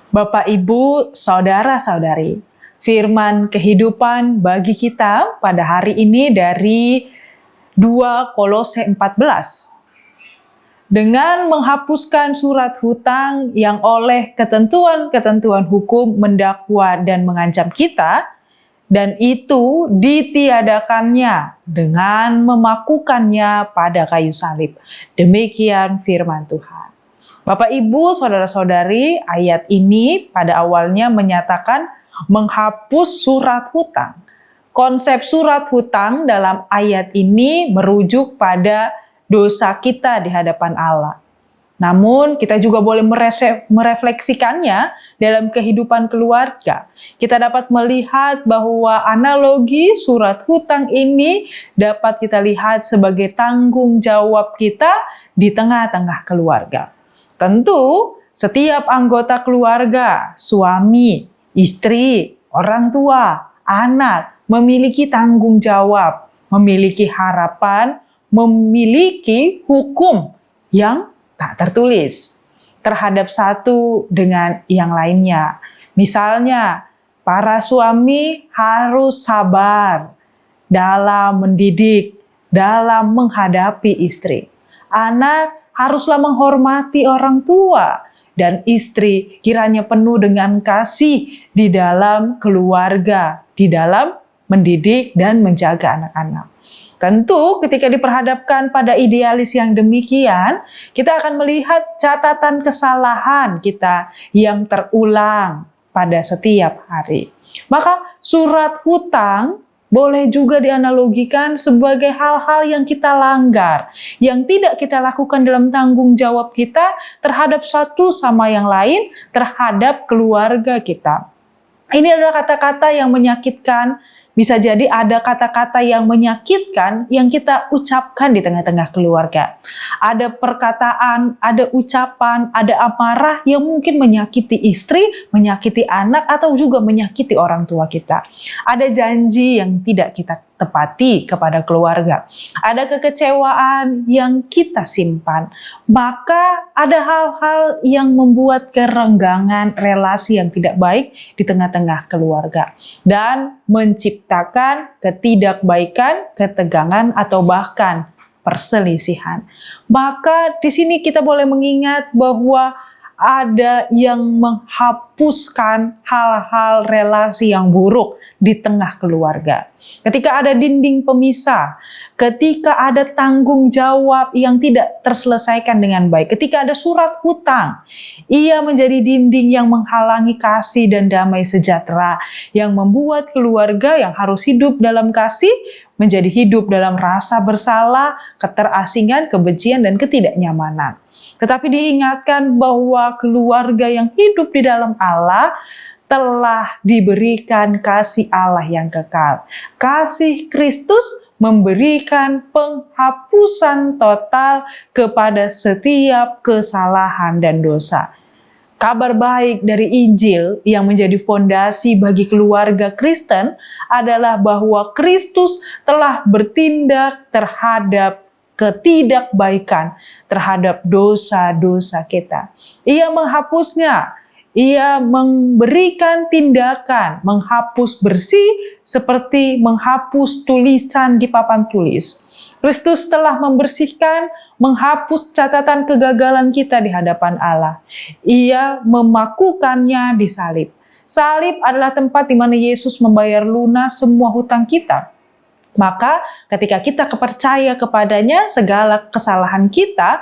Bapak, Ibu, Saudara-saudari, firman kehidupan bagi kita pada hari ini dari 2 Kolose 14. Dengan menghapuskan surat hutang yang oleh ketentuan-ketentuan hukum mendakwa dan mengancam kita, dan itu ditiadakannya dengan memakukannya pada kayu salib. Demikian firman Tuhan. Bapak, Ibu, Saudara-saudari, ayat ini pada awalnya menyatakan menghapus surat hutang. Konsep surat hutang dalam ayat ini merujuk pada dosa kita di hadapan Allah. Namun kita juga boleh merefleksikannya dalam kehidupan keluarga. Kita dapat melihat bahwa analogi surat hutang ini dapat kita lihat sebagai tanggung jawab kita di tengah-tengah keluarga. Tentu setiap anggota keluarga, suami, istri, orang tua, anak memiliki tanggung jawab, memiliki harapan, memiliki hukum yang tak tertulis terhadap satu dengan yang lainnya. Misalnya, para suami harus sabar dalam mendidik, dalam menghadapi istri. Anak haruslah menghormati orang tua, dan istri kiranya penuh dengan kasih di dalam keluarga, di dalam mendidik dan menjaga anak-anak. Tentu ketika diperhadapkan pada idealis yang demikian, kita akan melihat catatan kesalahan kita yang terulang pada setiap hari. Maka surat hutang boleh juga dianalogikan sebagai hal-hal yang kita langgar, yang tidak kita lakukan dalam tanggung jawab kita terhadap satu sama yang lain, terhadap keluarga kita. Ini adalah kata-kata yang menyakitkan. Bisa jadi ada kata-kata yang menyakitkan yang kita ucapkan di tengah-tengah keluarga. Ada perkataan, ada ucapan, ada amarah yang mungkin menyakiti istri, menyakiti anak, atau juga menyakiti orang tua kita. Ada janji yang tidak kita tepati kepada keluarga. Ada kekecewaan yang kita simpan. Maka ada hal-hal yang membuat kerenggangan relasi yang tidak baik di tengah-tengah keluarga. Dan menciptakan ketidakbaikan, ketegangan, atau bahkan perselisihan. Maka di sini kita boleh mengingat bahwa ada yang menghapuskan hal-hal relasi yang buruk di tengah keluarga. Ketika ada dinding pemisah, ketika ada tanggung jawab yang tidak terselesaikan dengan baik, ketika ada surat hutang, ia menjadi dinding yang menghalangi kasih dan damai sejahtera, yang membuat keluarga yang harus hidup dalam kasih menjadi hidup dalam rasa bersalah, keterasingan, kebencian, dan ketidaknyamanan. Tetapi diingatkan bahwa keluarga yang hidup di dalam Allah telah diberikan kasih Allah yang kekal. Kasih Kristus memberikan penghapusan total kepada setiap kesalahan dan dosa. Kabar baik dari Injil yang menjadi fondasi bagi keluarga Kristen adalah bahwa Kristus telah bertindak terhadap ketidakbaikan, terhadap dosa-dosa kita. Ia menghapusnya, ia memberikan tindakan, menghapus bersih seperti menghapus tulisan di papan tulis. Kristus telah membersihkan, menghapus catatan kegagalan kita di hadapan Allah. Ia memakukannya di salib. Salib adalah tempat di mana Yesus membayar lunas semua hutang kita. Maka ketika kita percaya kepadanya, segala kesalahan kita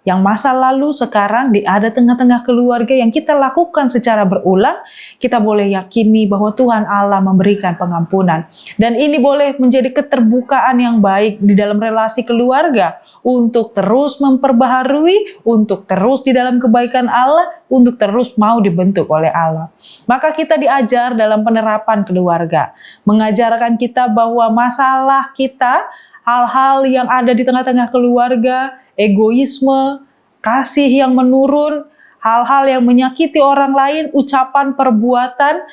yang masa lalu sekarang ada tengah-tengah keluarga yang kita lakukan secara berulang, kita boleh yakini bahwa Tuhan Allah memberikan pengampunan. Dan ini boleh menjadi keterbukaan yang baik di dalam relasi keluarga untuk terus memperbaharui, untuk terus di dalam kebaikan Allah, untuk terus mau dibentuk oleh Allah. Maka kita diajar dalam penerapan keluarga, mengajarkan kita bahwa masalah kita, hal-hal yang ada di tengah-tengah keluarga, egoisme, kasih yang menurun, hal-hal yang menyakiti orang lain, ucapan, perbuatan,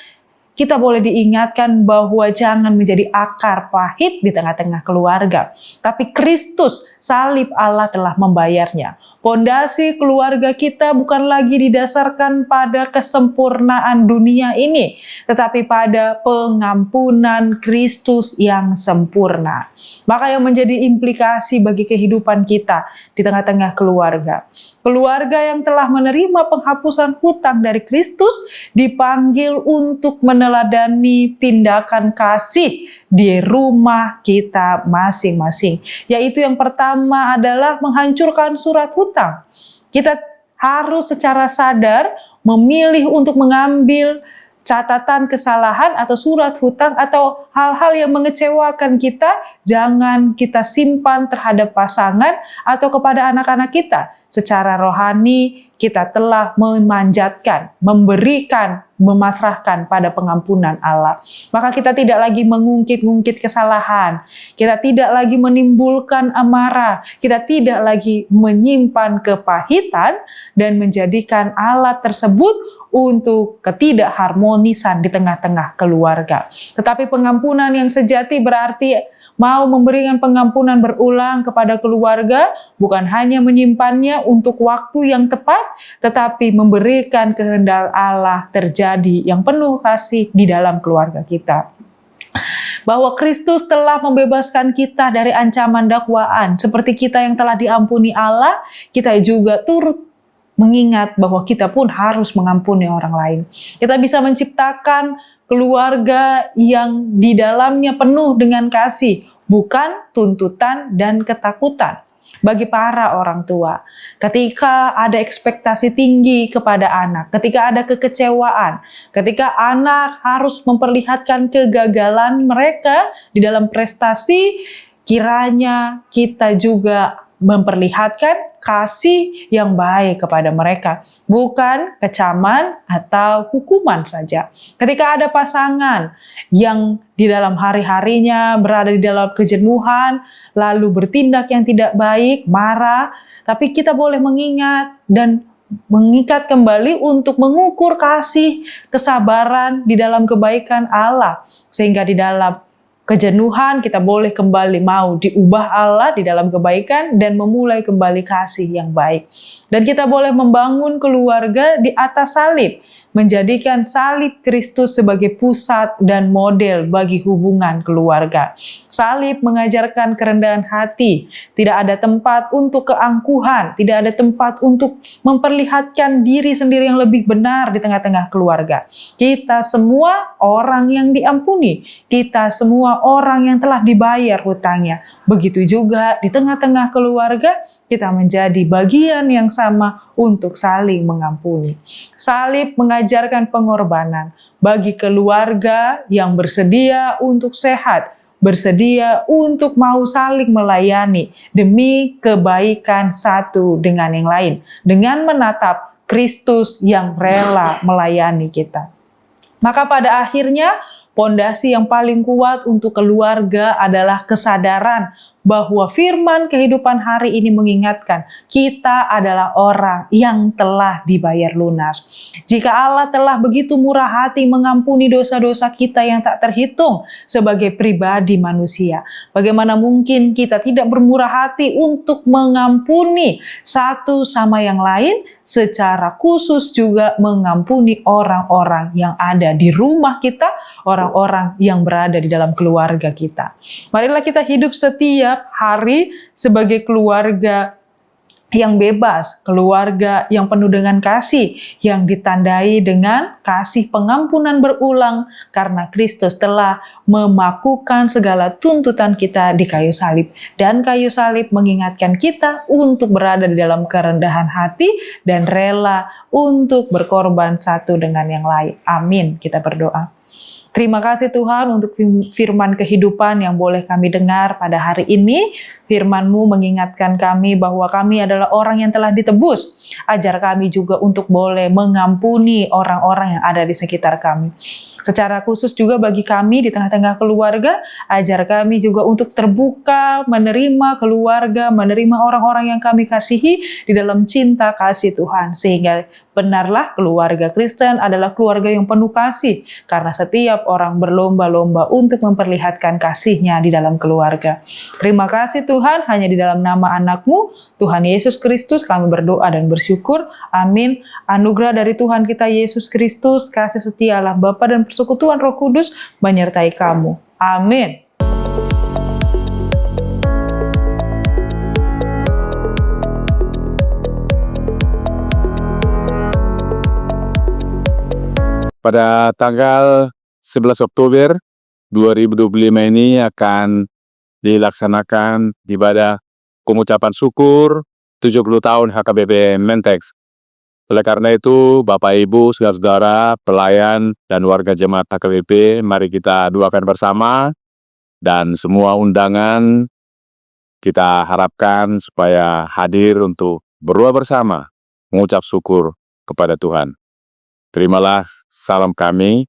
kita boleh diingatkan bahwa jangan menjadi akar pahit di tengah-tengah keluarga. Tapi Kristus, salib Allah telah membayarnya. Pondasi keluarga kita bukan lagi didasarkan pada kesempurnaan dunia ini, tetapi pada pengampunan Kristus yang sempurna. Maka yang menjadi implikasi bagi kehidupan kita di tengah-tengah keluarga. Keluarga yang telah menerima penghapusan hutang dari Kristus dipanggil untuk meneladani tindakan kasih di rumah kita masing-masing. Yaitu yang pertama adalah menghancurkan surat hutang. Kita harus secara sadar memilih untuk mengambil catatan kesalahan atau surat hutang atau hal-hal yang mengecewakan kita, jangan kita simpan terhadap pasangan atau kepada anak-anak kita. Secara rohani kita telah memanjatkan, memberikan, memasrahkan pada pengampunan Allah. Maka kita tidak lagi mengungkit-ungkit kesalahan, kita tidak lagi menimbulkan amarah, kita tidak lagi menyimpan kepahitan dan menjadikan alat tersebut untuk ketidakharmonisan di tengah-tengah keluarga. Tetapi pengampunan yang sejati berarti mau memberikan pengampunan berulang kepada keluarga, bukan hanya menyimpannya untuk waktu yang tepat, tetapi memberikan kehendak Allah terjadi yang penuh kasih di dalam keluarga kita. Bahwa Kristus telah membebaskan kita dari ancaman dakwaan, seperti kita yang telah diampuni Allah, kita juga turut mengingat bahwa kita pun harus mengampuni orang lain. Kita bisa menciptakan keluarga yang di dalamnya penuh dengan kasih, bukan tuntutan dan ketakutan. Bagi para orang tua, ketika ada ekspektasi tinggi kepada anak, ketika ada kekecewaan, ketika anak harus memperlihatkan kegagalan mereka di dalam prestasi, kiranya kita juga memperlihatkan kasih yang baik kepada mereka, bukan kecaman atau hukuman saja. Ketika ada pasangan yang di dalam hari-harinya berada di dalam kejenuhan, lalu bertindak yang tidak baik, marah, tapi kita boleh mengingat dan mengikat kembali untuk mengukur kasih, kesabaran di dalam kebaikan Allah, sehingga di dalam kejenuhan kita boleh kembali mau diubah Allah di dalam kebaikan dan memulai kembali kasih yang baik. Dan kita boleh membangun keluarga di atas salib, menjadikan salib Kristus sebagai pusat dan model bagi hubungan keluarga. Salib mengajarkan kerendahan hati, tidak ada tempat untuk keangkuhan, tidak ada tempat untuk memperlihatkan diri sendiri yang lebih benar di tengah-tengah keluarga. Kita semua orang yang diampuni, kita semua orang yang telah dibayar hutangnya. Begitu juga di tengah-tengah keluarga, kita menjadi bagian yang sama untuk saling mengampuni. Salib mengajarkan pengorbanan bagi keluarga yang bersedia untuk sehat, bersedia untuk mau saling melayani demi kebaikan satu dengan yang lain, dengan menatap Kristus yang rela melayani kita. Maka pada akhirnya, pondasi yang paling kuat untuk keluarga adalah kesadaran bahwa firman kehidupan hari ini mengingatkan kita adalah orang yang telah dibayar lunas. Jika Allah telah begitu murah hati mengampuni dosa-dosa kita yang tak terhitung sebagai pribadi manusia, bagaimana mungkin kita tidak bermurah hati untuk mengampuni satu sama yang lain, secara khusus juga mengampuni orang-orang yang ada di rumah kita, orang-orang yang berada di dalam keluarga kita. Marilah kita hidup setiap hari sebagai keluarga yang bebas, keluarga yang penuh dengan kasih, yang ditandai dengan kasih pengampunan berulang karena Kristus telah memakukan segala tuntutan kita di kayu salib. Dan kayu salib mengingatkan kita untuk berada di dalam kerendahan hati dan rela untuk berkorban satu dengan yang lain. Amin. Kita berdoa. Terima kasih Tuhan untuk firman kehidupan yang boleh kami dengar pada hari ini. Firman-Mu mengingatkan kami bahwa kami adalah orang yang telah ditebus. Ajar kami juga untuk boleh mengampuni orang-orang yang ada di sekitar kami. Secara khusus juga bagi kami di tengah-tengah keluarga, ajar kami juga untuk terbuka, menerima keluarga, menerima orang-orang yang kami kasihi di dalam cinta kasih Tuhan. Sehingga benarlah keluarga Kristen adalah keluarga yang penuh kasih, karena setiap orang berlomba-lomba untuk memperlihatkan kasihnya di dalam keluarga. Terima kasih Tuhan, hanya di dalam nama anak-Mu, Tuhan Yesus Kristus, kami berdoa dan bersyukur. Amin. Anugerah dari Tuhan kita Yesus Kristus, kasih setia Allah Bapa dan persekutuan Roh Kudus menyertai kamu. Amin. Pada tanggal 11 Oktober 2025 ini akan dilaksanakan ibadah pengucapan syukur 70 tahun HKBP Mentex. Oleh karena itu, Bapak Ibu, saudara-saudara, pelayan, dan warga jemaat HKBP, mari kita doakan bersama, dan semua undangan kita harapkan supaya hadir untuk berdoa bersama, mengucap syukur kepada Tuhan. Terimalah salam kami,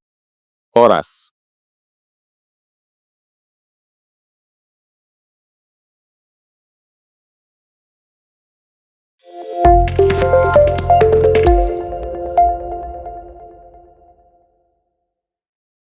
Horas.